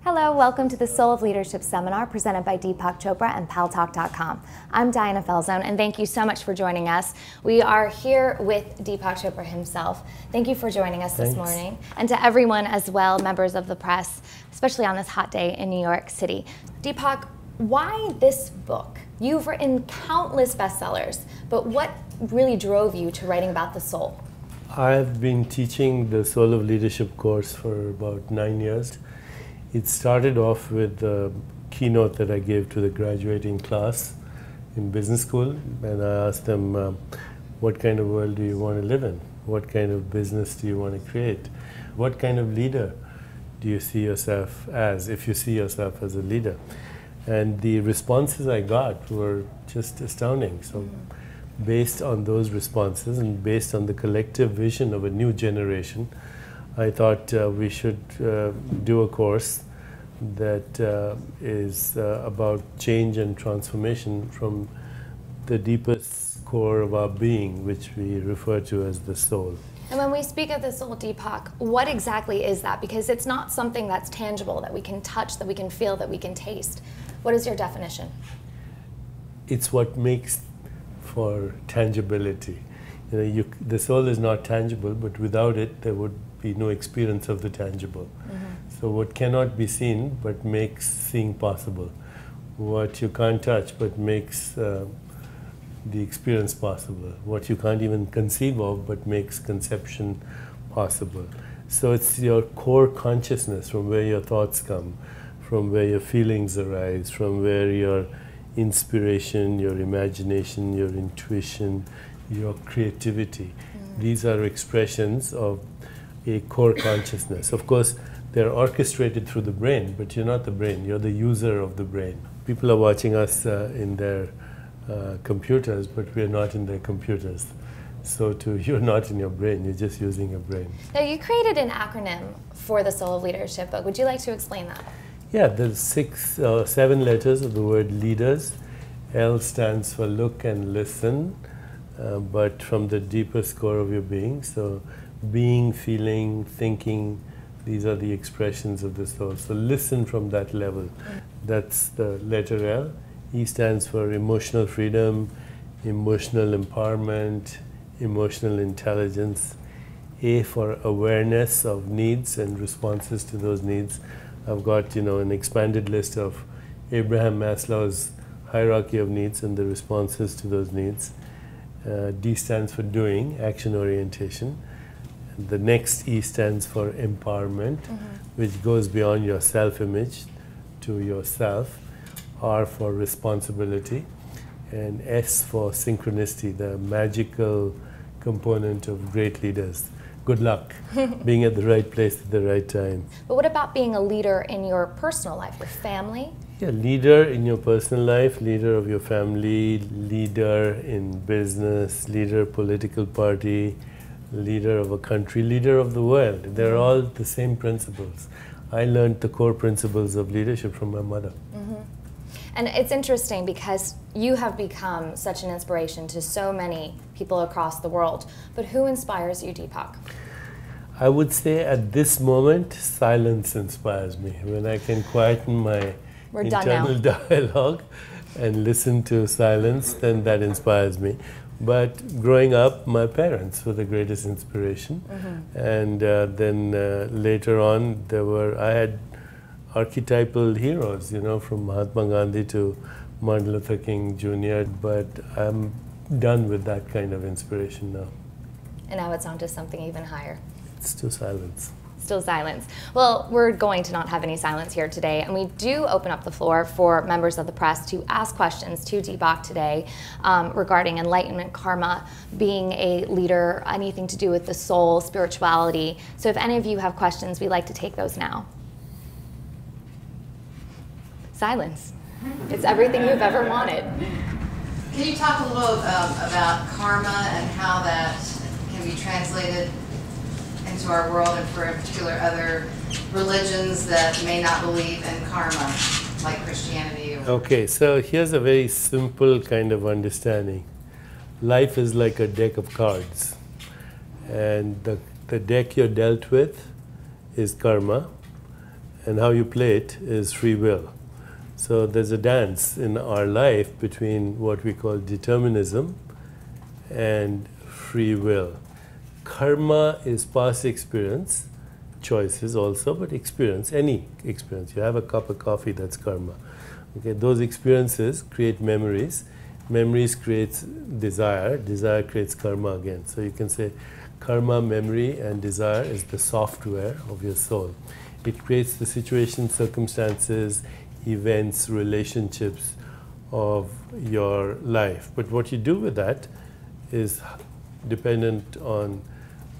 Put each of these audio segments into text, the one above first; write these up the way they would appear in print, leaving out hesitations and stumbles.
Hello, welcome to the Soul of Leadership seminar presented by Deepak Chopra and Paltalk.com. I'm Diana Falzone, and thank you so much for joining us. We are here with Deepak Chopra himself. Thank you for joining us this morning. And to everyone as well, members of the press, especially on this hot day in New York City. Deepak, why this book? You've written countless bestsellers, but what really drove you to writing about the soul? I've been teaching the Soul of Leadership course for about 9 years. It started off with a keynote that I gave to the graduating class in business school, and I asked them, what kind of world do you want to live in? What kind of business do you want to create? What kind of leader do you see yourself as, if you see yourself as a leader? And the responses I got were just astounding. So based on those responses and based on the collective vision of a new generation, I thought we should do a course that is about change and transformation from the deepest core of our being, which we refer to as the soul. And when we speak of the soul, Deepak, what exactly is that? Because it's not something that's tangible, that we can touch, that we can feel, that we can taste. What is your definition? It's what makes for tangibility. The soul is not tangible, but without it, there would be no experience of the tangible. So what cannot be seen but makes seeing possible. What you can't touch but makes the experience possible. What you can't even conceive of but makes conception possible. So it's your core consciousness, from where your thoughts come, from where your feelings arise, from where your inspiration, your imagination, your intuition, your creativity. These are expressions of a core consciousness. Of course, they're orchestrated through the brain, but you're not the brain, you're the user of the brain. People are watching us in their computers, but we're not in their computers. So you're not in your brain, you're just using your brain. Now, you created an acronym for the Soul of Leadership book. Would you like to explain that? Yeah, there's 7 letters of the word leaders. L stands for look and listen, but from the deepest core of your being. So being, feeling, thinking, these are the expressions of the soul. So listen from that level. That's the letter L. E stands for emotional freedom, emotional empowerment, emotional intelligence. A for awareness of needs and responses to those needs. I've got an expanded list of Abraham Maslow's hierarchy of needs and the responses to those needs. D stands for doing, action orientation. The next E stands for empowerment, which goes beyond your self-image to yourself. R for responsibility, and S for synchronicity, the magical component of great leaders. Good luck being at the right place at the right time. But what about being a leader in your personal life, your family? Yeah, leader in your personal life, leader of your family, leader in business, leader political party, leader of a country, leader of the world. They're all the same principles. I learned the core principles of leadership from my mother. And it's interesting because you have become such an inspiration to so many people across the world. But who inspires you, Deepak? I would say at this moment, silence inspires me. When I can quieten my internal dialogue and listen to silence, then that inspires me. But growing up, my parents were the greatest inspiration. And then later on, I had archetypal heroes, from Mahatma Gandhi to Martin Luther King Jr., but I'm done with that kind of inspiration now. And now it's on to something even higher. It's still silence. Still silence. Well, we're going to not have any silence here today, and we do open up the floor for members of the press to ask questions to Deepak today regarding enlightenment, karma, being a leader, anything to do with the soul, spirituality. So if any of you have questions, we'd like to take those now. Silence. It's everything you've ever wanted. Can you talk a little about karma and how that can be translated into our world, and for in particular other religions that may not believe in karma, like Christianity? Okay, so here's a very simple kind of understanding. Life is like a deck of cards, and the deck you're dealt with is karma, and how you play it is free will. So there's a dance in our life between what we call determinism and free will. Karma is past experience, choices also, but experience, any experience. You have a cup of coffee, that's karma. Okay, those experiences create memories. Memories creates desire. Desire creates karma again. So you can say karma, memory, and desire is the software of your soul. It creates the situations, circumstances, events, relationships of your life. But what you do with that is dependent on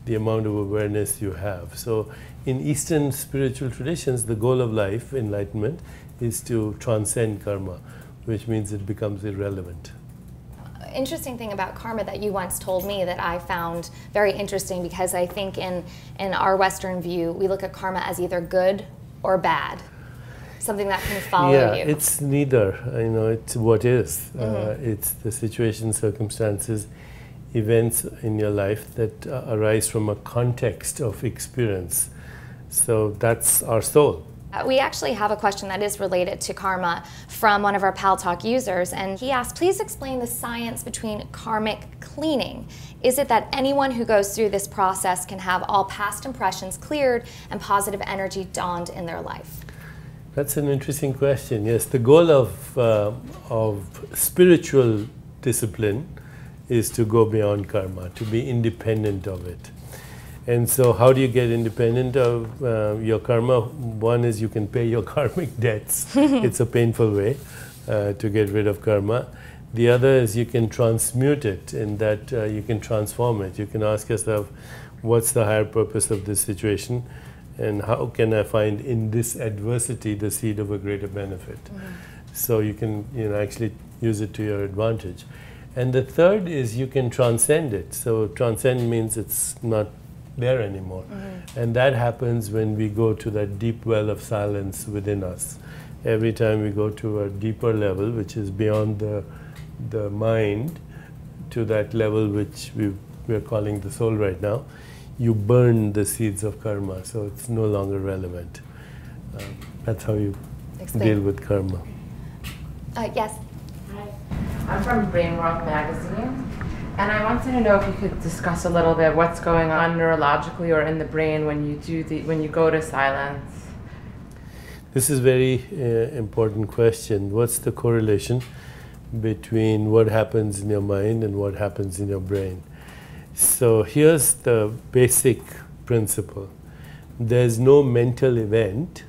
the amount of awareness you have. So in Eastern spiritual traditions, the goal of life, enlightenment, is to transcend karma, which means it becomes irrelevant. Interesting thing about karma that you once told me that I found very interesting, because I think in our Western view, we look at karma as either good or bad, something that can follow you. Yeah, it's neither. It's what is. It's the situation, circumstances, events in your life that arise from a context of experience. So that's our soul. We actually have a question that is related to karma from one of our Paltalk users, and he asked, please explain the science between karmic cleaning. Is it that anyone who goes through this process can have all past impressions cleared and positive energy dawned in their life? That's an interesting question. Yes, the goal of spiritual discipline is to go beyond karma, to be independent of it. And so how do you get independent of your karma? One is you can pay your karmic debts. It's a painful way to get rid of karma. The other is you can transmute it, in that you can transform it. You can ask yourself, what's the higher purpose of this situation? And how can I find in this adversity the seed of a greater benefit? So you can actually use it to your advantage. And the third is you can transcend it. So transcend means it's not there anymore. And that happens when we go to that deep well of silence within us. Every time we go to a deeper level, which is beyond the mind, to that level which we're calling the soul right now, you burn the seeds of karma, so it's no longer relevant. That's how you deal with karma. Yes. Hi, I'm from Brain World magazine. And I wanted to know if you could discuss a little bit what's going on neurologically or in the brain when you go to silence. This is a very important question. What's the correlation between what happens in your mind and what happens in your brain? So here's the basic principle. There's no mental event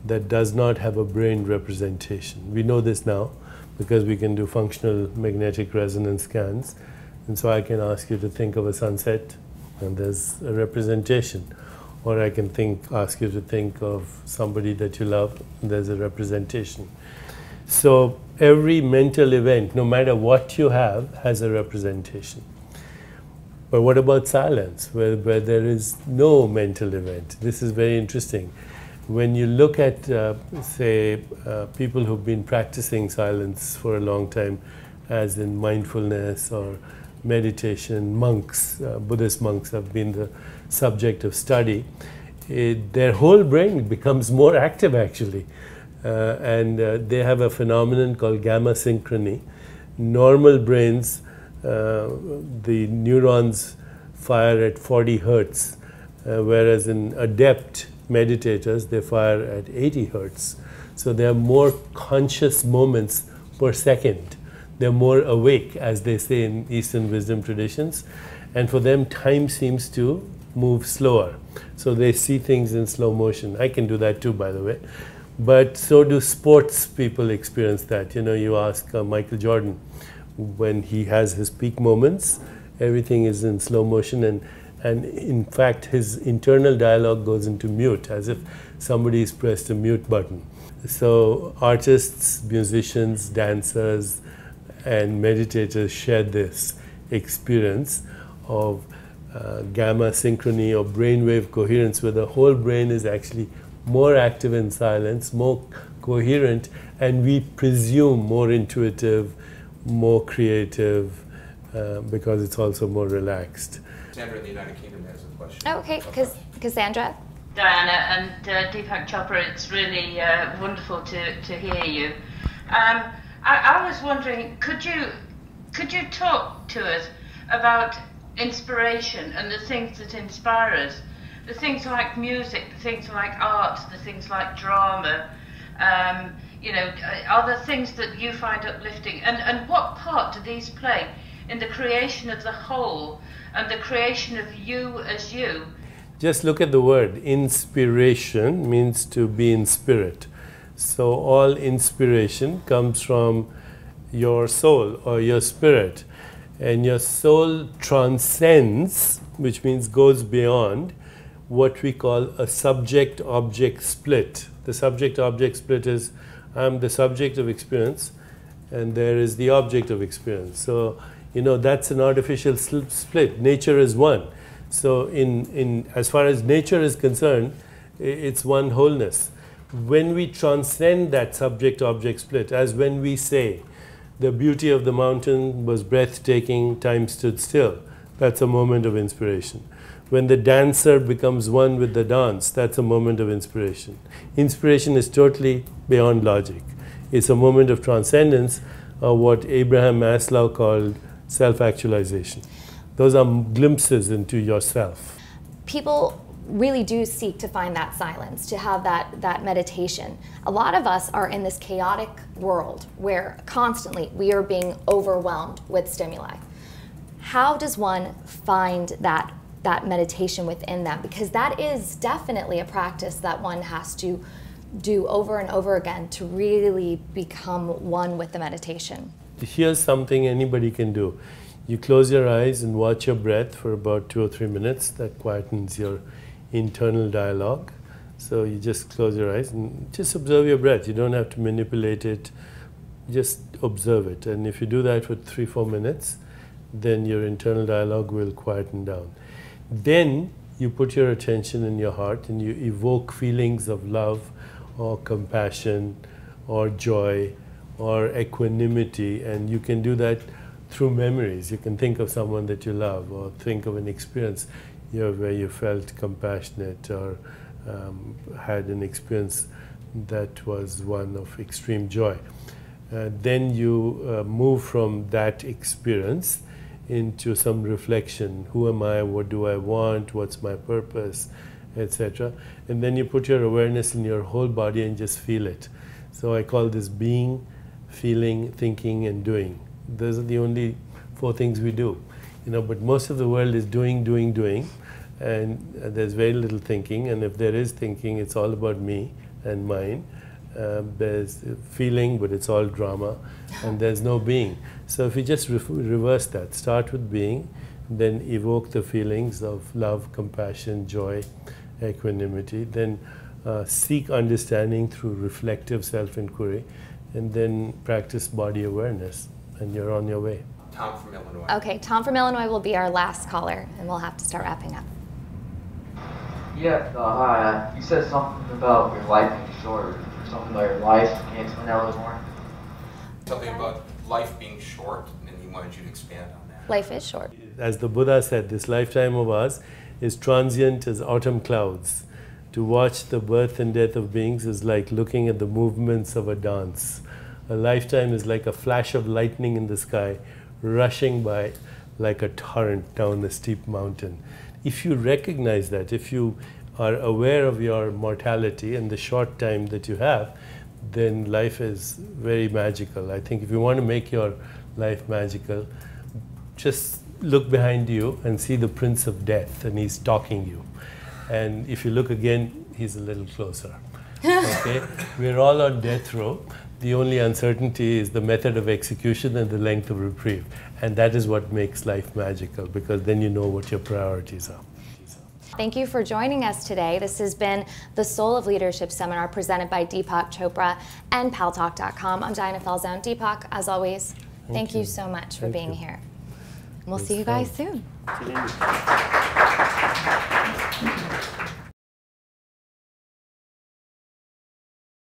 that does not have a brain representation. We know this now because we can do functional magnetic resonance scans. And so I can ask you to think of a sunset, and there's a representation. Or I can ask you to think of somebody that you love, and there's a representation. So every mental event, no matter what you have, has a representation. But what about silence, where there is no mental event? This is very interesting. When you look at, people who've been practicing silence for a long time, as in mindfulness or meditation, monks, Buddhist monks have been the subject of study. Their whole brain becomes more active, actually. And they have a phenomenon called gamma synchrony. Normal brains, the neurons fire at 40 hertz, whereas in adept meditators, they fire at 80 hertz. So there are more conscious moments per second. They're more awake, as they say in Eastern wisdom traditions. And for them, time seems to move slower. So they see things in slow motion. I can do that too, by the way. But so do sports people experience that. You ask Michael Jordan, when he has his peak moments, everything is in slow motion. And in fact, his internal dialogue goes into mute, as if somebody's pressed a mute button. So artists, musicians, dancers, and meditators share this experience of gamma synchrony or brainwave coherence, where the whole brain is actually more active in silence, more coherent, and we presume more intuitive, more creative, because it's also more relaxed. Sandra in the United Kingdom has a question. Okay, Cassandra. Diana, and Deepak Chopra. It's really wonderful to hear you. I was wondering, could you talk to us about inspiration and the things that inspire us? The things like music, the things like art, the things like drama, you know, are there things that you find uplifting? And what part do these play in the creation of the whole and the creation of you as you? Just look at the word. Inspiration means to be in spirit. So all inspiration comes from your soul or your spirit. And your soul transcends, which means goes beyond, what we call a subject-object split. The subject-object split is, I'm the subject of experience, and there is the object of experience. So, you know, that's an artificial split. Nature is one. So, as far as nature is concerned, it's one wholeness. When we transcend that subject-object split, as when we say, the beauty of the mountain was breathtaking, time stood still, that's a moment of inspiration. When the dancer becomes one with the dance, that's a moment of inspiration. Inspiration is totally beyond logic. It's a moment of transcendence, of what Abraham Maslow called self-actualization. Those are glimpses into yourself. People really do seek to find that silence, to have that meditation. A lot of us are in this chaotic world where constantly we are being overwhelmed with stimuli. How does one find that meditation within them? Because that is definitely a practice that one has to do over and over again to really become one with the meditation. Here's something anybody can do. You close your eyes and watch your breath for about 2 or 3 minutes. That quietens your internal dialogue. So you just close your eyes and just observe your breath. You don't have to manipulate it, just observe it. And if you do that for 3-4 minutes, then your internal dialogue will quieten down. Then you put your attention in your heart and you evoke feelings of love or compassion or joy or equanimity, and you can do that through memories. You can think of someone that you love, or think of an experience where you felt compassionate or had an experience that was one of extreme joy. Then you move from that experience into some reflection. Who am I? What do I want? What's my purpose? Etc. And then you put your awareness in your whole body and just feel it. So I call this being, feeling, thinking, and doing. Those are the only 4 things we do. You know, but most of the world is doing, doing, doing, and there's very little thinking. And if there is thinking, it's all about me and mine. There's feeling, but it's all drama, and there's no being. So if you just reverse that, start with being, then evoke the feelings of love, compassion, joy, equanimity, then seek understanding through reflective self-inquiry, and then practice body awareness, and you're on your way. Tom from Illinois. Okay, Tom from Illinois will be our last caller, and we'll have to start wrapping up. Yeah, hi. You said something about your life being short, or something about your life. Can you explain that a little more? Something about life being short, and he wanted you to expand on that. Life is short. As the Buddha said, this lifetime of ours is transient as autumn clouds. To watch the birth and death of beings is like looking at the movements of a dance. A lifetime is like a flash of lightning in the sky, rushing by like a torrent down a steep mountain. If you recognize that, if you are aware of your mortality and the short time that you have, then life is very magical. I think if you want to make your life magical, just look behind you and see the Prince of Death, and he's stalking you. And if you look again, he's a little closer. Okay? We're all on death row. The only uncertainty is the method of execution and the length of reprieve. And that is what makes life magical, because then you know what your priorities are. Thank you for joining us today. This has been the Soul of Leadership seminar presented by Deepak Chopra and Paltalk.com. I'm Diana Falzone. Deepak, as always, thank you so much for being here. We'll see you guys soon.